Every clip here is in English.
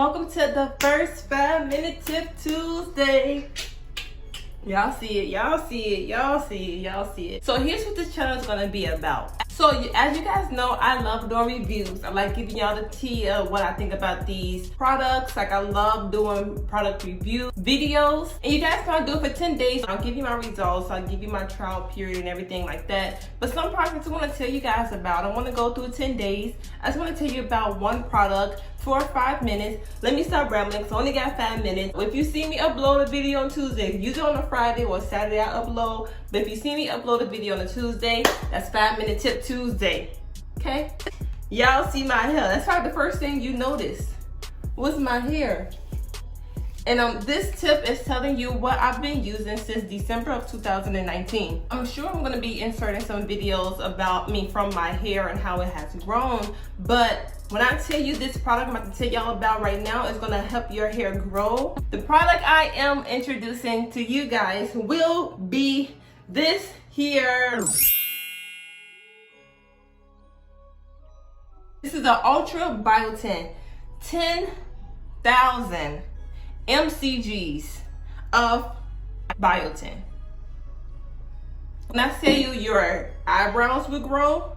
Welcome to the first 5-minute tip Tuesday. Y'all see it, y'all see it, y'all see it, y'all see it. So here's what this channel is gonna be about. So as you guys know, I love doing reviews. I like giving y'all the tea of what I think about these products. Like I love doing product review videos. And you guys can do it for 10 days. I'll give you my results. I'll give you my trial period and everything like that. But some products I want to tell you guys about. I want to go through 10 days. I just want to tell you about one product for 5 minutes. Let me stop rambling because I only got 5 minutes. If you see me upload a video on Tuesday, usually on a Friday or Saturday I upload. But if you see me upload a video on a Tuesday, that's 5-minute tip Tuesday. Okay? Y'all see my hair. That's probably the first thing you notice was my hair. And this tip is telling you what I've been using since December of 2019. I'm sure I'm gonna be inserting some videos about me from my hair and how it has grown. But when I tell you this product I'm about to tell y'all about right now is gonna help your hair grow. The product I am introducing to you guys will be this here. This is an Ultra Biotin 10,000 mcgs of biotin. When I tell you your eyebrows will grow,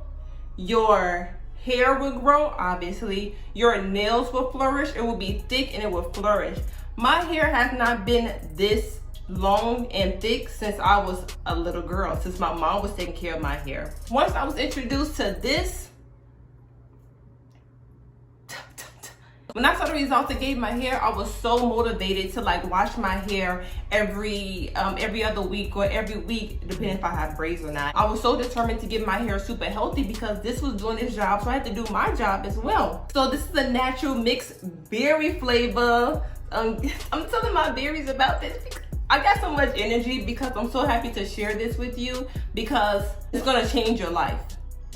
your hair will grow, obviously, your nails will flourish, it will be thick and it will flourish. My hair has not been this long and thick since I was a little girl, since my mom was taking care of my hair. Once I was introduced to this, when I saw the results it gave my hair, I was so motivated to like wash my hair every other week or every week, depending if I had braids or not. I was so determined to get my hair super healthy because this was doing its job, so I had to do my job as well. So this is a natural mixed berry flavor. I'm telling my berries about this because I got so much energy because I'm so happy to share this with you because it's gonna change your life.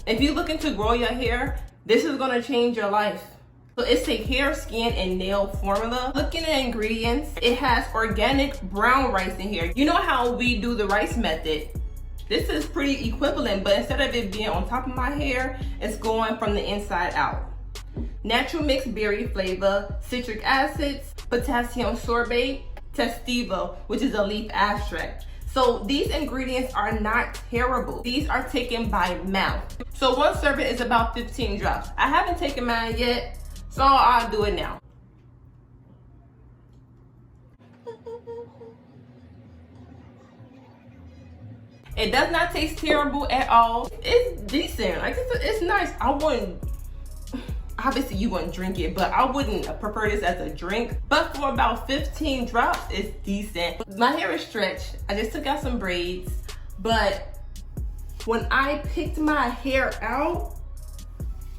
If you're looking to grow your hair, this is gonna change your life. So it's a hair, skin, and nail formula. Looking at ingredients, it has organic brown rice in here. You know how we do the rice method? This is pretty equivalent, but instead of it being on top of my hair, it's going from the inside out. Natural mixed berry flavor, citric acids, potassium sorbate, testiva, which is a leaf extract. So these ingredients are not terrible. These are taken by mouth. So one serving is about 15 drops. I haven't taken mine yet, so I'll do it now. It does not taste terrible at all. It's decent, like it's nice. I wouldn't, obviously you wouldn't drink it, but I wouldn't prefer this as a drink. But for about 15 drops, it's decent. My hair is stretched. I just took out some braids, but when I picked my hair out,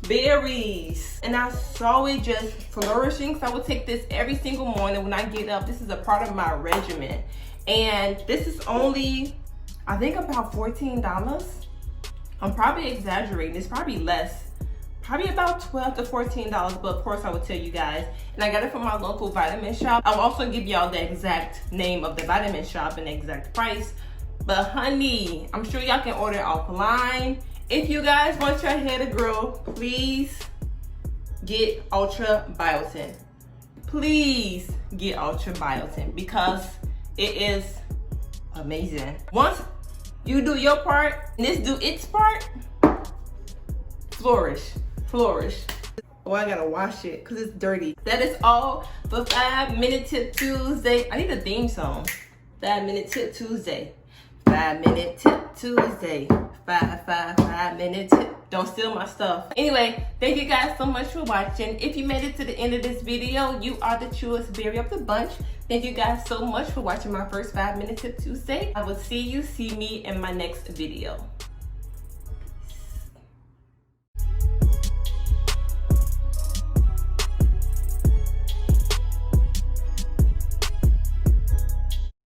berries, and I saw it just flourishing, so I would take this every single morning when I get up. This is a part of my regimen, and this is only, I think, about $14. I'm probably exaggerating. It's probably less, probably about $12 to $14, but of course I would tell you guys. And I got it from my local vitamin shop. I'll also give y'all the exact name of the vitamin shop and the exact price. But honey, I'm sure y'all can order it offline. If you guys want your hair to grow, please get Ultra Biotin. Please get Ultra Biotin because it is amazing. Once you do your part and this do its part, flourish, flourish. Oh, I gotta wash it because it's dirty. That is all for 5-minute tip Tuesday. I need a theme song. 5-minute tip Tuesday. 5-minute tip Tuesday. 5-minute tip. Don't steal my stuff. Anyway, thank you guys so much for watching. If you made it to the end of this video, you are the truest berry of the bunch. Thank you guys so much for watching my first 5-minute tip Tuesday. I will see me in my next video.